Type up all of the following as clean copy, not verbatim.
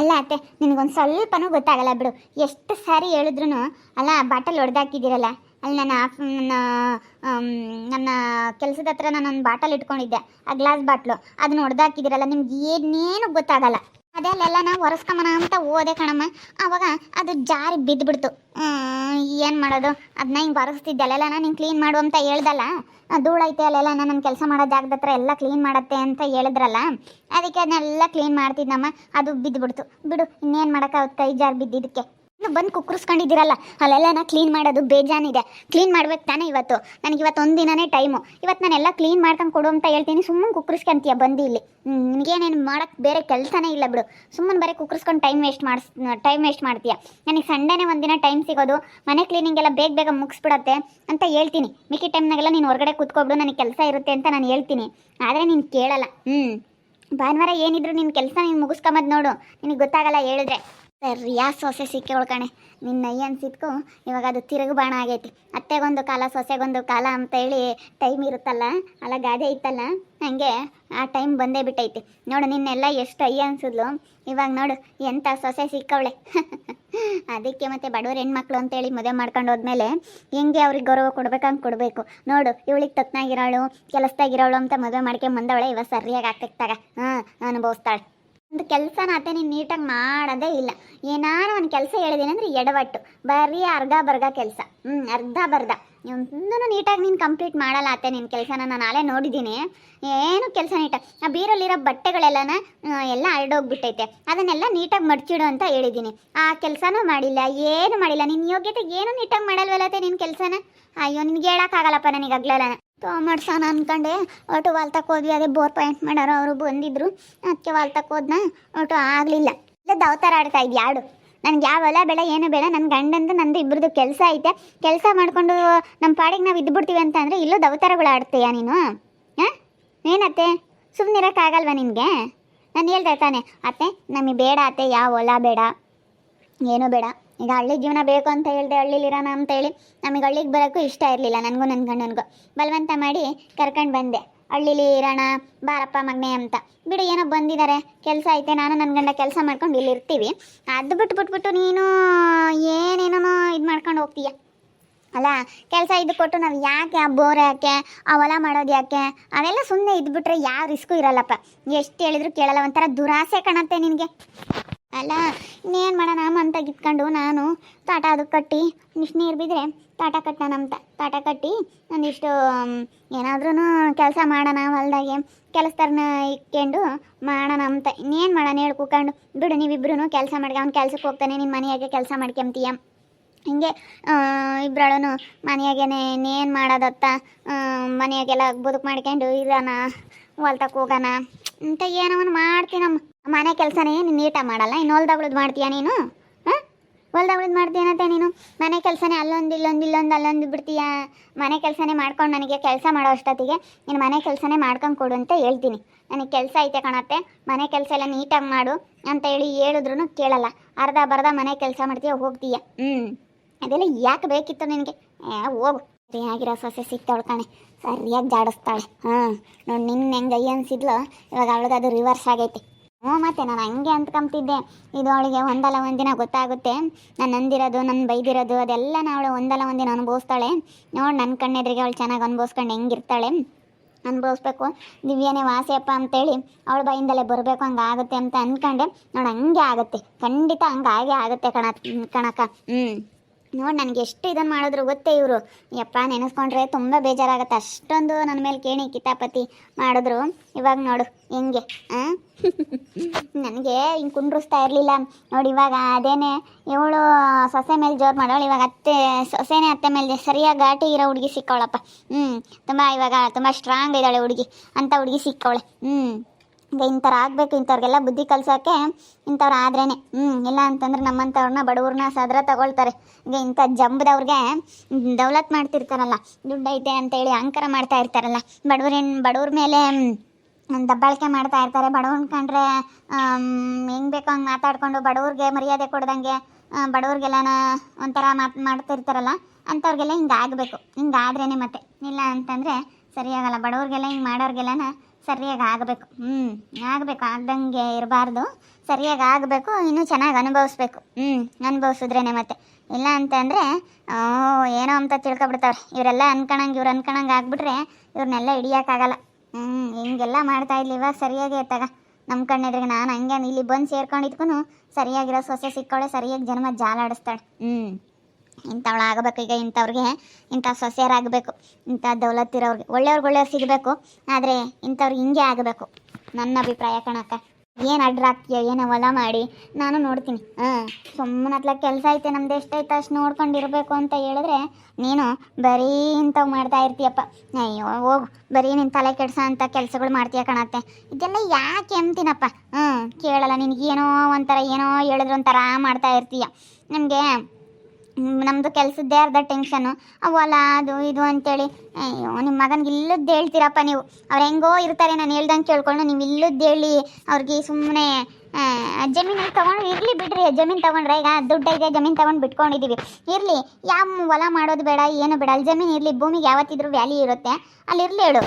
ಅಲ್ಲ ಅತ್ತೆ, ನಿನಗೊಂದು ಸ್ವಲ್ಪನೂ ಗೊತ್ತಾಗಲ್ಲ ಬಿಡು. ಎಷ್ಟು ಸಾರಿ ಹೇಳಿದ್ರು ಅಲ್ಲ, ಬಾಟಲ್ ಹೊಡೆದಾಕಿದ್ದೀರಲ್ಲ ಅಲ್ಲಿ ನನ್ನ ಕೆಲಸದ ಹತ್ರ ನಾನೊಂದು ಬಾಟಲ್ ಇಟ್ಕೊಂಡಿದ್ದೆ, ಆ ಗ್ಲಾಸ್ ಬಾಟ್ಲು, ಅದನ್ನ ಹೊಡೆದಾಕಿದ್ದೀರಲ್ಲ, ನಿಮ್ಗೆ ಏನೇನು ಗೊತ್ತಾಗಲ್ಲ. ಅದೇ ಅಲ್ಲೆಲ್ಲ ನಾವು ಒರೆಸ್ಕೊಂಬನ ಅಂತ ಹೋದೆ ಕಣಮ್ಮ, ಆವಾಗ ಅದು ಜಾರಿ ಬಿದ್ದುಬಿಡ್ತು. ಏನು ಮಾಡೋದು, ಅದನ್ನ ಹಿಂಗೆ ಒರೆಸ್ತಿದ್ದೆ ಅಲ್ಲೆಲ್ಲ ನೀನು ಕ್ಲೀನ್ ಮಾಡು ಅಂತ ಹೇಳ್ದಲ್ಲ, ಧೂಳೈತೆ ಅಲ್ಲೆಲ್ಲ ನನ್ನ ಕೆಲಸ ಮಾಡೋ ಜಾಗದ ಹತ್ರ ಎಲ್ಲ ಕ್ಲೀನ್ ಮಾಡತ್ತೆ ಅಂತ ಹೇಳಿದ್ರಲ್ಲ, ಅದಕ್ಕೆ ಅದನ್ನೆಲ್ಲ ಕ್ಲೀನ್ ಮಾಡ್ತಿದ್ದಮ್ಮ, ಅದು ಬಿದ್ದುಬಿಡ್ತು. ಬಿಡು, ಇನ್ನೇನು ಮಾಡೋಕ್ಕಾಗುತ್ತೆ, ಕೈ ಜಾರಿ ಬಿದ್ದಿದ್ದಕ್ಕೆ. ಇನ್ನು ಬಂದು ಕುಕ್ಕರಿಸ್ಕೊಂಡಿದ್ದೀರಲ್ಲ, ಅಲ್ಲೆಲ್ಲ ಕ್ಲೀನ್ ಮಾಡೋದು ಬೇಜಾನಿದೆ. ಕ್ಲೀನ್ ಮಾಡ್ಬೇಕು ತಾನೇ ಇವತ್ತು, ನನಗೆ ಇವತ್ತು ಒಂದು ದಿನನೇ ಟೈಮು. ಇವತ್ತು ನಾನೆಲ್ಲ ಕ್ಲೀನ್ ಮಾಡ್ಕೊಂಡು ಕೊಡು ಅಂತ ಹೇಳ್ತೀನಿ, ಸುಮ್ಮನೆ ಕುಕ್ಕರಿಸ್ಕೊಂತೀಯ ಬಂದು ಇಲ್ಲಿ. ನಿನಗೇನೇನು ಮಾಡೋಕ್ಕೆ ಬೇರೆ ಕೆಲಸನೇ ಇಲ್ಲ ಬಿಡು, ಸುಮ್ಮನೆ ಬರೀ ಕುಕ್ಕರಿಸ್ಕೊಂಡು ಟೈಮ್ ವೇಸ್ಟ್ ಮಾಡ್ತೀಯ. ನನಗೆ ಸಂಡೇನೇ ಒಂದಿನ ಟೈಮ್ ಸಿಗೋದು, ಮನೆ ಕ್ಲೀನಿಂಗ್ ಎಲ್ಲ ಬೇಗ ಬೇಗ ಮುಗಿಸ್ಬಿಡತ್ತೆ ಅಂತ ಹೇಳ್ತೀನಿ. ಮಿಕ್ಕಿ ಟೈಮ್ನಾಗೆಲ್ಲ ನೀನು ಹೊರಗಡೆ ಕೂತ್ಕೊಬಿಡು, ನನಗೆ ಕೆಲಸ ಇರುತ್ತೆ ಅಂತ ನಾನು ಹೇಳ್ತೀನಿ. ಆದರೆ ನೀನು ಕೇಳಲ್ಲ. ಭಾನುವಾರ ಏನಿದ್ರು ನಿನ್ನ ಕೆಲಸ ನೀನು ಮುಗಿಸ್ಕೊಂಬದು ನೋಡು, ನಿನಗೆ ಗೊತ್ತಾಗಲ್ಲ ಹೇಳಿದ್ರೆ. ಸರಿಯಾ ಸೊಸೆ ಸಿಕ್ಕಿ ಒಳ್ಕಣೆ, ನಿನ್ನ ಅನ್ಸಿದ್ಕು ಇವಾಗ ಅದು ತಿರುಗು ಬಾಣ ಆಗೈತಿ. ಅತ್ತೆಗೊಂದು ಕಾಲ ಸೊಸೆಗೊಂದು ಕಾಲ ಅಂತ ಹೇಳಿ ಟೈಮ್ ಇರುತ್ತಲ್ಲ, ಅಲ್ಲ ಗಾದೆ ಇತ್ತಲ್ಲ, ಹಾಗೆ ಆ ಟೈಮ್ ಬಂದೇ ಬಿಟ್ಟೈತಿ ನೋಡು. ನಿನ್ನೆಲ್ಲ ಎಷ್ಟು ಅನ್ಸಿದ್ಲು, ಇವಾಗ ನೋಡು ಎಂಥ ಸೊಸೆ ಸಿಕ್ಕವಳೆ. ಅದಕ್ಕೆ ಮತ್ತೆ ಬಡವ್ರ ಹೆಣ್ಮಕ್ಳು ಅಂತೇಳಿ ಮದುವೆ ಮಾಡ್ಕೊಂಡು ಹೋದ್ಮೇಲೆ ಹೆಂಗೆ ಅವ್ರಿಗೆ ಗೌರವ ಕೊಡ್ಬೇಕಂಗೆ ಕೊಡಬೇಕು ನೋಡು. ಇವಳಿಗೆ ತಕ್ಕನಾಗಿರೋಳು, ಕೆಲಸದಾಗಿರೋಳು ಅಂತ ಮದುವೆ ಮಾಡ್ಕೊಂಡು ಬಂದವಳೆ, ಇವಾಗ ಸರಿಯಾಗಿ ಆಗ್ತಕ್ತಾಗ ಅನುಭವಿಸ್ತಾಳೆ. ಒಂದು ಕೆಲಸನ ಅತ್ತೆ ನೀನು ನೀಟಾಗಿ ಮಾಡೋದೇ ಇಲ್ಲ. ಏನಾರು ಒಂದು ಕೆಲಸ ಹೇಳಿದ್ದೀನಿ ಅಂದರೆ ಎಡವಟ್ಟು, ಬರೀ ಅರ್ಧ ಬರ್ಧ ಕೆಲಸ. ಅರ್ಧ ಬರ್ಧ ಒಂದೂ ನೀಟಾಗಿ ನೀನು ಕಂಪ್ಲೀಟ್ ಮಾಡಲ್ಲ ಅತ್ತೆ. ನಿನ್ನ ಕೆಲಸನ ನಾನು ನಾಳೆ ನೋಡಿದ್ದೀನಿ, ಏನು ಕೆಲಸ ನೀಟಾಗಿ. ಆ ಬೀರಲ್ಲಿರೋ ಬಟ್ಟೆಗಳೆಲ್ಲನ ಎಲ್ಲ ಹರಡೋಗ್ಬಿಟ್ಟೈತೆ, ಅದನ್ನೆಲ್ಲ ನೀಟಾಗಿ ಮಡ್ಚಿಡು ಅಂತ ಹೇಳಿದ್ದೀನಿ. ಆ ಕೆಲಸನೂ ಮಾಡಿಲ್ಲ, ಏನು ಮಾಡಿಲ್ಲ. ನಿನ್ನ ಯೋಗ್ಯತೆ ಏನು ನೀಟಾಗಿ ಮಾಡಲ್ವಲ್ಲತ್ತೆ ನಿನ್ನ ಕೆಲಸನ. ಅಯ್ಯೋ, ನಿನ್ಗೆ ಹೇಳೋಕ್ಕಾಗಲ್ಲಪ್ಪ ನನಗೆ ಆಗ್ಲಲ್ಲ. ಮಾಡ್ಸೋಣ ಅಂದ್ಕೊಂಡೆ, ಒಟ್ಟು ವಾಲ್ತಕ್ಕೆ ಹೋದ್ವಿ. ಅದೇ ಬೋರ್ ಪಾಯಿಂಟ್ ಮಾಡೋರು ಅವರು ಬಂದಿದ್ರು, ಅದಕ್ಕೆ ವಾಲ್ತಕ್ಕೆ ಹೋದ್ನ, ಒಟ್ಟು ಆಗಲಿಲ್ಲ. ಇಲ್ಲ ದವತಾರ ಆಡ್ತಾ ಇದ್ದೆ ಆಡು. ನನಗೆ ಯಾವ ಹೊಲ ಬೇಡ ಏನು ಬೇಡ, ನನ್ನ ಗಂಡಂದು ನಂದು ಇಬ್ಬರದು ಕೆಲಸ ಐತೆ. ಕೆಲಸ ಮಾಡಿಕೊಂಡು ನಮ್ಮ ಪಾಡಿಗೆ ನಾವು ಇದ್ದುಬಿಡ್ತೀವಿ ಅಂತ ಅಂದರೆ ಇಲ್ಲೂ ದವತಾರಗಳು ಆಡ್ತೀಯಾ ನೀನು? ಏನತ್ತೆ, ಸುಮ್ಮನೆ ಇರೋಕ್ಕಾಗಲ್ವ ನಿನಗೆ? ನಾನು ಹೇಳ್ದೆ ತಾನೆ ಅತ್ತೆ, ನಮಗೆ ಬೇಡ ಅತ್ತೆ, ಯಾವ ಹೊಲ ಬೇಡ, ಏನೂ ಬೇಡ. ಈಗ ಹಳ್ಳಿ ಜೀವನ ಬೇಕು ಅಂತ ಹೇಳಿದೆ, ಹಳ್ಳಿಲಿರೋಣ ಅಂತೇಳಿ ನಮಗೆ ಹಳ್ಳಿಗೆ ಬರೋಕ್ಕೂ ಇಷ್ಟ ಇರಲಿಲ್ಲ. ನನಗೂ ನನ್ನ ಗಂಡನಿಗೂ ಬಲವಂತ ಮಾಡಿ ಕರ್ಕೊಂಡು ಬಂದೆ. ಹಳ್ಳಿಲಿ ಇರೋಣ ಬಾರಪ್ಪ ಮಗನೇ ಅಂತ. ಬಿಡು, ಏನೋ ಬಂದಿದ್ದಾರೆ, ಕೆಲಸ ಐತೆ, ನಾನು ನನ್ನ ಗಂಡ ಕೆಲಸ ಮಾಡ್ಕೊಂಡು ಇಲ್ಲಿ ಇರ್ತೀವಿ. ಅದು ಬಿಟ್ಬಿಟ್ಟು ನೀನು ಏನೇನೋ ಇದು ಮಾಡ್ಕೊಂಡು ಹೋಗ್ತೀಯ ಅಲ್ಲ. ಕೆಲಸ ಇದು ಕೊಟ್ಟು ನಾವು ಯಾಕೆ ಆ ಬೋರ್ ಯಾಕೆ, ಆ ಹೊಲ ಮಾಡೋದು ಯಾಕೆ, ಅವೆಲ್ಲ ಸುಮ್ಮನೆ ಇದ್ಬಿಟ್ರೆ ಯಾವ ರಿಸ್ಕು ಇರಲ್ಲಪ್ಪ. ಎಷ್ಟು ಹೇಳಿದ್ರು ಕೇಳಲ್ಲ, ಒಂಥರ ದುರಾಸೆ ಕಾಣತ್ತೆ ನಿನಗೆ ಅಲ್ಲ. ಇನ್ನೇನು ಮಾಡೋಣ ಅಂತ ಗಿತ್ಕೊಂಡು ನಾನು ತಾಟ ಅದು ಕಟ್ಟಿ ಇಷ್ಟು ನೀರು ಬಿದ್ದರೆ ತಾಟ ಕಟ್ಟೋಣ ಅಂತ ತಾಟ ಕಟ್ಟಿ ಒಂದಿಷ್ಟು ಏನಾದ್ರೂ ಕೆಲಸ ಮಾಡೋಣ, ಹೊಲ್ದಾಗೆ ಕೆಲಸದವ್ರನ್ನ ಇಟ್ಕೊಂಡು ಮಾಡೋಣ ಅಂತ. ಇನ್ನೇನು ಮಾಡೋಣ ಹೇಳಿ ಕೂತ್ಕೊಂಡು. ಬಿಡು, ನೀವಿಬ್ರು ಕೆಲಸ ಮಾಡ್ಕೊಂಡು ಅವ್ನು ಕೆಲ್ಸಕ್ಕೆ ಹೋಗ್ತಾನೆ, ನಿನ್ನ ಮನೆಯಾಗೆ ಕೆಲಸ ಮಾಡ್ಕೊಂತೀಯ. ಹಿಂಗೆ ಇಬ್ಬರಳು ಮನೆಯಾಗೇನೆ ಇನ್ನೇನು ಮಾಡೋದತ್ತ, ಮನೆಯಾಗೆಲ್ಲ ಬದುಕು ಮಾಡ್ಕೊಂಡು ಇರೋಣ, ಹೊಲ್ತಕ್ಕೆ ಹೋಗೋಣ ಅಂತ ಏನವನು ಮಾಡ್ತೀನಮ್ಮ. ಮನೆ ಕೆಲಸನೇ ನೀನು ನೀಟಾಗಿ ಮಾಡಲ್ಲ, ಇನ್ನು ಹೊಲ್ದಾಗ್ಳದ್ದು ಮಾಡ್ತೀಯ ನೀನು? ಹೊಲ್ದಾಗ್ಳದ್ದು ಮಾಡ್ತೀಯನತ್ತೆ ನೀನು? ಮನೆ ಕೆಲಸನೇ ಅಲ್ಲೊಂದು ಬಿಡ್ತೀಯ. ಮನೆ ಕೆಲಸನೇ ಮಾಡ್ಕೊಂಡು ನನಗೆ ಕೆಲಸ ಮಾಡೋ ಅಷ್ಟೊತ್ತಿಗೆ ನೀನು ಮನೆ ಕೆಲಸನೇ ಮಾಡ್ಕೊಂಡು ಕೊಡು ಅಂತ ಹೇಳ್ತೀನಿ. ನನಗೆ ಕೆಲಸ ಐತೆ ಕಣತ್ತೆ, ಮನೆ ಕೆಲಸ ಎಲ್ಲ ನೀಟಾಗಿ ಮಾಡು ಅಂತ ಹೇಳಿದ್ರು ಕೇಳಲ್ಲ. ಅರ್ಧ ಬರ್ಧ ಮನೆ ಕೆಲಸ ಮಾಡ್ತೀಯ, ಹೋಗ್ತೀಯ. ಅದೆಲ್ಲ ಯಾಕೆ ಬೇಕಿತ್ತು ನಿನಗೆ? ಹೋಗು. ಸರಿಯಾಗಿರೋ ಸೊಸೆ ಸಿಕ್ತವಳು ಕಣೆ, ಸರಿಯಾಗಿ ಜಾಡಿಸ್ತಾಳೆ. ನೋಡಿ ನಿನ್ನ ಹೆಂಗೆ ಅನ್ಸಿದ್ಲು, ಇವಾಗ ಅವಳಿಗೆ ಅದು ರಿವರ್ಸ್ ಆಗೈತಿ. ಮತ್ತೆ ನಾನು ಹಂಗೆ ಅಂದ್ಕೊಂತಿದ್ದೆ, ಇದು ಅವಳಿಗೆ ಒಂದಲ್ಲ ಒಂದಿನ ಗೊತ್ತಾಗುತ್ತೆ, ನಾನು ಅಂದಿರೋದು, ನನ್ನ ಬೈದಿರೋದು ಅದೆಲ್ಲ ಅವಳು ಒಂದಲ್ಲ ಒಂದಿನ ಅನುಭವಿಸ್ತಾಳೆ. ನೋಡಿ ನನ್ನ ಕಣ್ಣೆದ್ರಿಗೆ ಅವಳು ಚೆನ್ನಾಗಿ ಅನುಭವಿಸ್ಕೊಂಡು ಹೆಂಗಿರ್ತಾಳೆ, ಅನುಭವಿಸ್ಬೇಕು. ದಿವ್ಯನೇ ವಾಸಿಯಪ್ಪ ಅಂತೇಳಿ ಅವಳ ಬಾಯಿಂದಲೇ ಬರಬೇಕು, ಹಂಗೆ ಆಗುತ್ತೆ ಅಂತ ಅಂದ್ಕೊಂಡೆ. ನೋಡಿ ಹಂಗೆ ಆಗುತ್ತೆ, ಖಂಡಿತ ಹಂಗೆ ಹಾಗೆ ಆಗುತ್ತೆ ಕಣಕ್ಕ. ನೋಡಿ ನನಗೆ ಎಷ್ಟು ಇದನ್ನು ಮಾಡಿದ್ರು ಗೊತ್ತೇ ಇವರು. ಯಪ್ಪ, ನೆನೆಸ್ಕೊಂಡ್ರೆ ತುಂಬ ಬೇಜಾರಾಗುತ್ತೆ. ಅಷ್ಟೊಂದು ನನ್ನ ಮೇಲೆ ಕೇಣಿ ಕಿತಾಪತಿ ಮಾಡಿದ್ರು. ಇವಾಗ ನೋಡು ಹೆಂಗೆ ನನಗೆ ಹಿಂಗೆ ಕುಂಡ್ರಿಸ್ತಾ ಇರಲಿಲ್ಲ ನೋಡಿ. ಇವಾಗ ಅದೇನೆ ಇವಳು ಸೊಸೆ ಮೇಲೆ ಜೋರು ಮಾಡೋಳು, ಇವಾಗ ಸೊಸೆನೇ ಅತ್ತೆ ಮೇಲೆ ಸರಿಯಾಗಿ ಘಾಟಿ ಇರೋ ಹುಡುಗಿ ಸಿಕ್ಕವಳಪ್ಪ. ತುಂಬ ಇವಾಗ ತುಂಬ ಸ್ಟ್ರಾಂಗ್ ಇದ್ದಾಳೆ ಹುಡುಗಿ, ಅಂಥ ಹುಡುಗಿ ಸಿಕ್ಕವಳೆ. ಈಗ ಇಂಥವ್ರು ಆಗಬೇಕು, ಇಂಥವ್ರಿಗೆಲ್ಲ ಬುದ್ಧಿ ಕಲ್ಸೋಕ್ಕೆ ಇಂಥವ್ರು ಆದ್ರೇ. ಇಲ್ಲ ಅಂತಂದ್ರೆ ನಮ್ಮಂಥವ್ರನ್ನ ಬಡವ್ರನ್ನ ಸದ್ರ ತಗೊಳ್ತಾರೆ. ಈಗ ಇಂಥ ಜಂಬದವ್ರಿಗೆ ದೌಲತ್ ಮಾಡ್ತಿರ್ತಾರಲ್ಲ, ದುಡ್ಡು ಐತೆ ಅಂತೇಳಿ ಅಹಂಕಾರ ಮಾಡ್ತಾ ಇರ್ತಾರಲ್ಲ, ಬಡವ್ರ ಮೇಲೆ ದಬ್ಬಾಳಿಕೆ ಮಾಡ್ತಾ ಇರ್ತಾರೆ. ಬಡವ್ರನ್ನ ಕಂಡ್ರೆ ಹೆಂಗೆ ಬೇಕೋ ಹಂಗೆ ಮಾತಾಡ್ಕೊಂಡು ಬಡವ್ರಿಗೆ ಮರ್ಯಾದೆ ಕೊಡ್ದಂಗೆ ಬಡವ್ರಿಗೆಲ್ಲನ ಒಂಥರ ಮಾಡ್ತಿರ್ತಾರಲ್ಲ, ಅಂಥವ್ರಿಗೆಲ್ಲ ಹಿಂಗೆ ಆಗಬೇಕು. ಹಿಂಗೆ ಆದ್ರೇ ಮತ್ತೆ, ಇಲ್ಲ ಅಂತಂದರೆ ಸರಿಯಾಗಲ್ಲ. ಬಡವ್ರಿಗೆಲ್ಲ ಹಿಂಗೆ ಮಾಡೋರಿಗೆಲ್ಲನ ಸರಿಯಾಗಿ ಆಗಬೇಕು. ಆಗಬೇಕು, ಆಗ್ದಂಗೆ ಇರಬಾರ್ದು, ಸರಿಯಾಗಿ ಆಗಬೇಕು, ಇನ್ನೂ ಚೆನ್ನಾಗಿ ಅನುಭವಿಸ್ಬೇಕು. ಅನುಭವಿಸಿದ್ರೇನೆ ಮತ್ತೆ. ಇಲ್ಲ ಅಂತಂದರೆ ಏನೋ ಅಂತ ತಿಳ್ಕೊಬಿಡ್ತಾವ್ರೆ ಇವರೆಲ್ಲ ಇವ್ರು ಅನ್ಕೊಳಂಗೆ ಆಗ್ಬಿಟ್ರೆ ಇವ್ರನ್ನೆಲ್ಲ ಹಿಡಿಯೋಕ್ಕಾಗಲ್ಲ. ಹಿಂಗೆಲ್ಲ ಮಾಡ್ತಾ ಇದ್ಲಿ ಇವಾಗ ಸರಿಯಾಗಿ ಎತ್ತಾಗ ನಮ್ಮ ಕಣ್ಣೆದ್ರಿಗೆ ನಾನು ಹಂಗೆ ಇಲ್ಲಿ ಬಂದು ಸೇರ್ಕೊಂಡಿದ್ಕೂ ಸರಿಯಾಗಿರೋ ಸೊಸೆ ಸಿಕ್ಕೋಳೆ, ಸರಿಯಾಗಿ ಜನ್ಮ ಜಾಲಾಡಿಸ್ತಾಳೆ. ಇಂಥವಳು ಆಗಬೇಕು. ಈಗ ಇಂಥವ್ರಿಗೆ ಇಂಥ ಸೊಸೆಯರಾಗಬೇಕು, ಇಂಥ ದೌಲತ್ತಿರೋರ್ಗೆ ಒಳ್ಳೆಯವ್ರು ಸಿಗಬೇಕು. ಆದರೆ ಇಂಥವ್ರಿಗೆ ಹಿಂಗೆ ಆಗಬೇಕು ನನ್ನ ಅಭಿಪ್ರಾಯ ಕಣಕ್ಕ. ಏನು ಅಡ್ರಾಕ್ತೀಯೋ ಏನೋ ಹೊಲ ಮಾಡಿ ನಾನು ನೋಡ್ತೀನಿ. ಸುಮ್ಮನೆ ಹತ್ಲ ಕೆಲಸ ಐತೆ ನಮ್ದು ಎಷ್ಟೈತೆ ಅಷ್ಟು ನೋಡ್ಕೊಂಡಿರ್ಬೇಕು ಅಂತ ಹೇಳಿದ್ರೆ ನೀನು ಬರೀ ಇಂಥವು ಮಾಡ್ತಾ ಇರ್ತೀಯಪ್ಪ. ಅಯ್ಯೋ ಹೋಗು, ಬರೀ ನಿನ್ನ ತಲೆ ಕೆಡ್ಸೋ ಅಂಥ ಕೆಲಸಗಳು ಮಾಡ್ತೀಯ ಕಣತ್ತೆ. ಇದೆಲ್ಲ ಯಾಕೆ ಅಂತೀನಪ್ಪ. ಕೇಳಲ್ಲ ನಿನಗೇನೋ ಒಂಥರ ಏನೋ ಹೇಳಿದ್ರು ಒಂಥರ ಮಾಡ್ತಾ ಇರ್ತೀಯ. ನಮಗೆ ನಮ್ಮದು ಕೆಲಸದ್ದೇ ಅರ್ಧ ಟೆನ್ಷನ್ನು, ಅವಲ್ಲ ಅದು ಇದು ಅಂತೇಳಿ. ಅಯ್ಯೋ ನಿಮ್ಮ ಮಗನಿಗೆ ಇಲ್ಲದ್ದು ಹೇಳ್ತೀರಪ್ಪ ನೀವು. ಅವ್ರು ಹೆಂಗೋ ಇರ್ತಾರೆ, ನಾನು ಹೇಳ್ದಂಗೆ ಕೇಳ್ಕೊಂಡು ನೀವು ಇಲ್ಲದ್ದು ಹೇಳಿ ಅವ್ರಿಗೆ ಸುಮ್ಮನೆ ಜಮೀನಲ್ಲಿ ತೊಗೊಂಡು ಇರಲಿ ಬಿಡ್ರಿ. ಜಮೀನು ತೊಗೊಂಡ್ರೆ ಈಗ ದುಡ್ಡು ಇದೆ, ಜಮೀನು ತೊಗೊಂಡು ಬಿಟ್ಕೊಂಡಿದ್ದೀವಿ, ಇರಲಿ. ಯಾವ ಹೊಲ ಮಾಡೋದು ಬೇಡ, ಏನು ಬೇಡ, ಅಲ್ಲಿ ಜಮೀನು ಇರಲಿ. ಭೂಮಿಗೆ ಯಾವತ್ತಿದ್ರೂ ವ್ಯಾಲ್ಯೂ ಇರುತ್ತೆ, ಅಲ್ಲಿ ಇರಲಿ ಹೇಳು.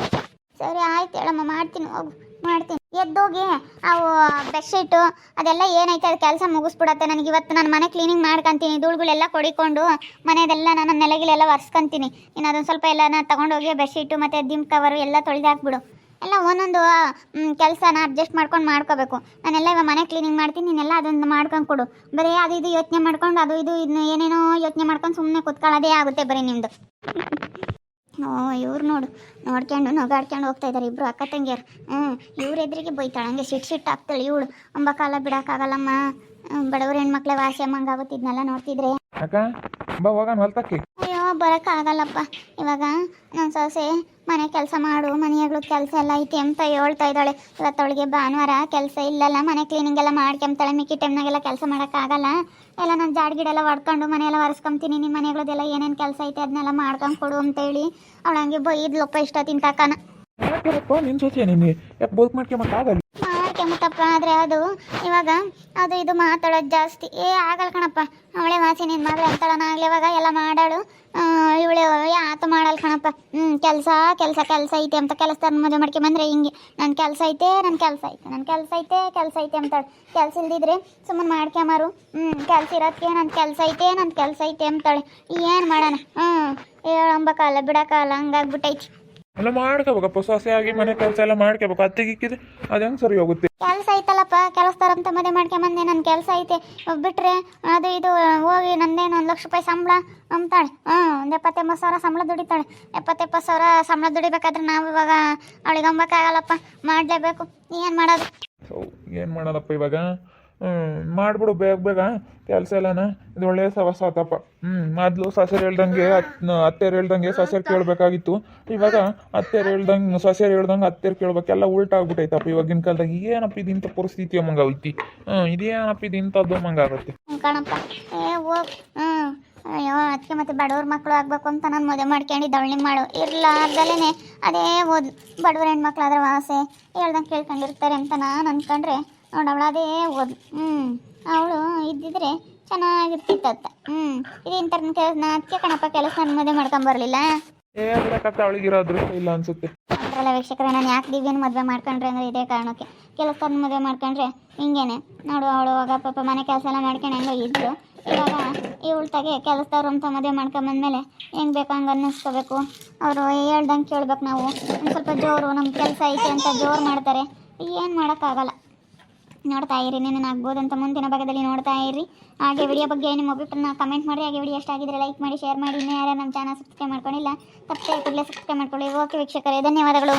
ಸರಿ ಆಯ್ತು ಹೇಳಮ್ಮ, ಮಾಡ್ತೀನಿ, ಹೋಗು ಮಾಡ್ತೀನಿ. ಎದ್ದೋಗಿ ಅವು ಬೆಡ್ಶೀಟು ಅದೆಲ್ಲ ಏನೈತೆ ಅದು ಕೆಲಸ ಮುಗಿಸ್ಬಿಡತ್ತೆ. ನನಗೆ ಇವತ್ತು ನಾನು ಮನೆ ಕ್ಲೀನಿಂಗ್ ಮಾಡ್ಕೊತೀನಿ, ಧೂಳುಗಳೆಲ್ಲ ಕೊಡಿಕೊಂಡು ಮನೆಯದೆಲ್ಲ ನಾನು ನೆಲೆಗಿಲೆಲ್ಲ ಒರೆಸ್ಕೊತೀನಿ. ಇನ್ನು ಅದೊಂದು ಸ್ವಲ್ಪ ಎಲ್ಲ ನಾನು ತೊಗೊಂಡೋಗಿ ಬೆಡ್ಶೀಟು ಮತ್ತು ದಿಂಬು ಕವರು ಎಲ್ಲ ತೊಳೆದು ಹಾಕ್ಬಿಡು. ಎಲ್ಲ ಒಂದೊಂದು ಕೆಲಸನ ಅಡ್ಜಸ್ಟ್ ಮಾಡ್ಕೋಬೇಕು. ನಾನೆಲ್ಲ ಇವಾಗ ಮನೆ ಕ್ಲೀನಿಂಗ್ ಮಾಡ್ತೀನಿ, ನೀನೆಲ್ಲ ಅದೊಂದು ಮಾಡ್ಕೊಂಡು ಕೊಡು. ಬರೀ ಅದು ಇದು ಯೋಚನೆ ಮಾಡ್ಕೊಂಡು ಅದು ಇದು ಇದನ್ನ ಏನೇನೋ ಯೋಚನೆ ಮಾಡ್ಕೊಂಡು ಸುಮ್ಮನೆ ಕುತ್ಕೊಳ್ಳೋದೇ ಆಗುತ್ತೆ ಬರೀ ನಿಮ್ಮದು. ಇವ್ರು ನೋಡ್ಕೊಂಡು ನಗಾಡ್ಕೊಂಡು ಹೋಗ್ತಾ ಇದ್ದಾರೆ ಇಬ್ಬರು ಅಕ್ಕ ತಂಗಿಯರು. ಇವ್ರ ಎದುರಿಗೆ ಬೈತಾಳೆ, ಹಂಗೆ ಸಿಟ್ಟು ಆಗ್ತಾಳೆ ಇವಳು. ಅಂಬ ಕಾಲ ಬಿಡೋಕ್ಕಾಗಲ್ಲಮ್ಮ, ಬಡವ್ರ ಹೆಣ್ಮಕ್ಳೆ ವಾಸಿ ಅಮ್ಮಂಗಾಗುತ್ತೆ. ಇದನ್ನೆಲ್ಲ ನೋಡ್ತಿದ್ರೆ ಅಯ್ಯೋ ಬರೋಕ್ಕಾಗಲ್ಲಪ್ಪ. ಇವಾಗ ನನ್ನ ಸೊಸೆ ಮನೆ ಕೆಲಸ ಮಾಡು, ಮನೆಯಾಗ್ಲೂ ಕೆಲಸ ಎಲ್ಲ ಐತಿ ಅಂತ ಹೇಳ್ತಾ ಇದ್ದಾಳೆ. ಇವತ್ತವಳಿಗೆ ಭಾನುವಾರ ಕೆಲಸ ಇಲ್ಲಲ್ಲ, ಮನೆ ಕ್ಲೀನಿಂಗ್ ಎಲ್ಲ ಮಾಡ್ಕೊಂತಾಳೆ. ಮಿಕ್ಕಿ ಟೈಮ್ನಾಗೆಲ್ಲ ಕೆಲಸ ಮಾಡೋಕ್ಕಾಗಲ್ಲ. ಎಲ್ಲ ನಾನು ಜಾಡ್ಗಿಡೆಲ್ಲ ಹೊಡ್ಕೊಂಡು ಮನೆಯೆಲ್ಲ ಒರೆಸ್ಕೊಂತೀನಿ. ನಿಮ್ಮ ಮನೆಗಳದೆಲ್ಲ ಏನೇನು ಕೆಲಸ ಐತೆ ಅದನ್ನೆಲ್ಲ ಮಾಡ್ಕೊಂಡು ಕೊಡು ಅಂತೇಳಿ ಅವಳು ಹಂಗೆ ಬೈದ್ಲಪ್ಪ ಇಷ್ಟೊತ್ತಿನ ತಕ್ಕನ. ಮಾಡ್ಕೊಂಬತ್ತಪ್ಪ. ಆದರೆ ಅದು ಇವಾಗ ಅದು ಇದು ಮಾತಾಡೋದು ಜಾಸ್ತಿ. ಆಗಲ್ಲ ಕಣಪ್ಪ, ಅವಳೆ ವಾಸಿ ನಿನ್ನ ಮಗಳು ಅಂತಾಳನ ಆಗಲಿ. ಇವಾಗ ಎಲ್ಲ ಮಾಡಾಳು ಇವಳೆ ಆತ ಮಾಡಲ್ಲ ಕಣಪ್ಪ. ಕೆಲಸ ಕೆಲಸ ಕೆಲಸ ಐತೆ ಅಂತ ಕೆಲಸದ ಮದುವೆ ಮಾಡ್ಕೊಂಬಂದ್ರೆ ಹಿಂಗೆ ನನ್ನ ಕೆಲಸ ಐತೆ ಕೆಲಸ ಐತೆ ಅಂತಾಳೆ. ಕೆಲಸ ಇಲ್ದಿದ್ರೆ ಸುಮ್ಮನೆ ಮಾಡ್ಕೊಂಬಾರು. ಕೆಲಸ ಇರೋದಕ್ಕೆ ನನ್ನ ಕೆಲಸ ಐತೆ ಅಂತಾಳೆ. ಏನು ಮಾಡೋಣ? ಹೇಳಂಬಕ್ಕಲ್ಲ ಬಿಡೋಕ್ಕಲ್ಲ, ಹಂಗಾಗ್ಬಿಟ್ಟೈತಿ. ಎಲ್ಲ ಮಾಡ್ಕೋಬೇಕಪ್ಪ, ಸೊಸೆಯಾಗಿ ಮನೆ ಕೆಲಸ ಎಲ್ಲ ಮಾಡ್ಕೋಬೇಕು. ಅತ್ತಿಗಿಕ್ಕಿದೆ ಅದು ಹೆಂಗೆ ಸರಿ ಹೋಗುತ್ತೆ? ಕೆಲಸ ಐತಲ್ಲಪ್ಪ, ಕೆಲಸದಾರಂತ ಮದುವೆ ಮಾಡ್ಕೊಂಬಂದೆ, ನನ್ನ ಕೆಲಸ ಐತೆ ಬಿಟ್ರೆ ಅದು ಇದು ಹೋಗಿ ನಂದೇನು 1 ಲಕ್ಷ ರೂಪಾಯಿ ಸಂಬಳ ಅಂತಾಳೆ. ಒಂದು 70-80 ಸಾವಿರ ಸಂಬಳ ದುಡಿತಾಳೆ. 70-80 ಸಾವಿರ ಸಂಬಳ ದುಡಿಬೇಕಾದ್ರೆ ನಾವು ಇವಾಗ ಅವಳಿಗೆ ಅಂಬಕ್ಕಾಗಲ್ಲಪ್ಪ, ಮಾಡಲೇಬೇಕು. ಏನು ಮಾಡೋದಪ್ಪ ಇವಾಗ? ಮಾಡ್ಬಿಡು ಬೇಗ ಕೆಲಸ ಎಲ್ಲನ. ಇದು ಒಳ್ಳೆಯ ಸವಸ ಆತಪ್ಪ. ಮೊದಲು ಸೊಸೆರು ಹೇಳ್ದಂಗೆ ಅತ್ತೆರು ಹೇಳ್ದಂಗೆ ಸೊಸೆರು ಕೇಳಬೇಕಾಗಿತ್ತು. ಇವಾಗ ಅತ್ತೆರು ಹೇಳ್ದಂಗೆ ಸೊಸೆರು ಹೇಳ್ದಂಗೆ ಅತ್ತೆರು ಕೇಳ್ಬೇಕೆಲ್ಲ ಉಲ್ಟಾ ಆಗ್ಬಿಟ್ಟೈತಪ್ಪ ಇವಾಗಿನ ಕಾಲದಾಗ. ಏನಪ್ಪ ಇದು ಇಂಥ ಪರಿಸ್ಥಿತಿ ಅಮ್ಮಂಗಾಗೈತಿ? ಇದೇನಪ್ಪ ಇದು ಇಂಥದ್ದು ಅಮ್ಮಂಗಾಗುತ್ತೆ ಕಣಪ್ಪ. ಅಯ್ಯೋ ಅದಕ್ಕೆ ಮತ್ತೆ ಬಡವ್ರ ಮಕ್ಕಳು ಆಗಬೇಕು ಅಂತ ನಾನು ಮದುವೆ ಮಾಡ್ಕೊಂಡಿದ್ದೆ. ಅವಳು ಮಾಡು ಇರ್ಲಾರ್ದಲೇ ಅದೇ ಓದು. ಬಡವ್ರ ಹೆಣ್ಮಕ್ಳಾದ್ರೆ ವಾಸೆ ಹೇಳ್ದಂಗೆ ಕೇಳ್ಕೊಂಡಿರ್ತಾರೆ ಅಂತ ನಾನು ಅಂದ್ಕೊಂಡ್ರೆ ನೋಡವಳು ಅದೇ ಓದು. ಅವಳು ಇದ್ದಿದ್ರೆ ಚೆನ್ನಾಗಿರ್ತಿತ್ತ. ಇದು ಇಂಥ ಅದಕ್ಕೆ ಕಣಪ್ಪ ಕೆಲಸ ನಾನು ಮದುವೆ ಮಾಡ್ಕೊಂಬರ್ಲಿಲ್ಲ. ಅವಳಿಗಿರೋ ಅದೃಷ್ಟ ಇಲ್ಲ ಅನ್ಸುತ್ತೆ. ಅಂದ್ರಲ್ಲ ವೀಕ್ಷಕರೇ, ನಾನು ಯಾಕೆ ದಿವ್ಯನ ಮದುವೆ ಮಾಡ್ಕೊಂಡ್ರೆ ಅಂದರೆ ಇದೇ ಕಾರಣಕ್ಕೆ. ಕೆಲಸದ ಮದುವೆ ಮಾಡ್ಕೊಂಡ್ರೆ ಹಿಂಗೇನೆ ನೋಡು. ಅವಳು ಅವಾಗ ಪಾಪ ಮನೆ ಕೆಲಸ ಎಲ್ಲ ಮಾಡ್ಕೊಂಡು ಹೆಂಗೋ ಇದ್ಲು. ಇವಾಗ ಇವಳ್ತಾಗೆ ಕೆಲಸದವ್ರು ಅಂತ ಮದುವೆ ಮಾಡ್ಕೊಂಬಂದ್ಮೇಲೆ ಹೆಂಗೆ ಬೇಕು ಹಂಗೆ ಅನ್ನಿಸ್ಕೋಬೇಕು. ಅವರು ಹೇಳ್ದಂಗೆ ಕೇಳ್ಬೇಕು. ನಾವು ಒಂದು ಸ್ವಲ್ಪ ಜೋರು, ನಮ್ಮ ಕೆಲಸ ಐತೆ ಅಂತ ಜೋರು ಮಾಡ್ತಾರೆ. ಏನು ಮಾಡೋಕ್ಕಾಗಲ್ಲ. ನೋಡ್ತಾ ಇರಿ, ನೀನು ಆಗ್ಬೋದು ಅಂತ ಮುಂದಿನ ಭಾಗದಲ್ಲಿ ನೋಡ್ತಾ ಇರಿ. ಹಾಗೆ ವಿಡಿಯೋ ಬಗ್ಗೆ ನಿಮ್ಮ ಒಬ್ಬರನ್ನ ಕಮೆಂಟ್ ಮಾಡಿ. ಹಾಗೆ ವಿಡಿಯೋ ಎಷ್ಟಾಗಿದ್ರೆ ಲೈಕ್ ಮಾಡಿ, ಶೇರ್ ಮಾಡಿ. ಇನ್ನೂ ಯಾರು ನಮ್ಮ ಚಾನಲ್ ಸಬ್ಸ್ಕ್ರೈಬ್ ಮಾಡ್ಕೊಂಡಿಲ್ಲ ತಪ್ಪದೆ ಕೂಡಲೇ ಸಬ್ಸ್ಕ್ರೈಬ್ ಮಾಡ್ಕೊಳ್ಳಿ. ಓಕೆ ವೀಕ್ಷಕರೇ, ಧನ್ಯವಾದಗಳು.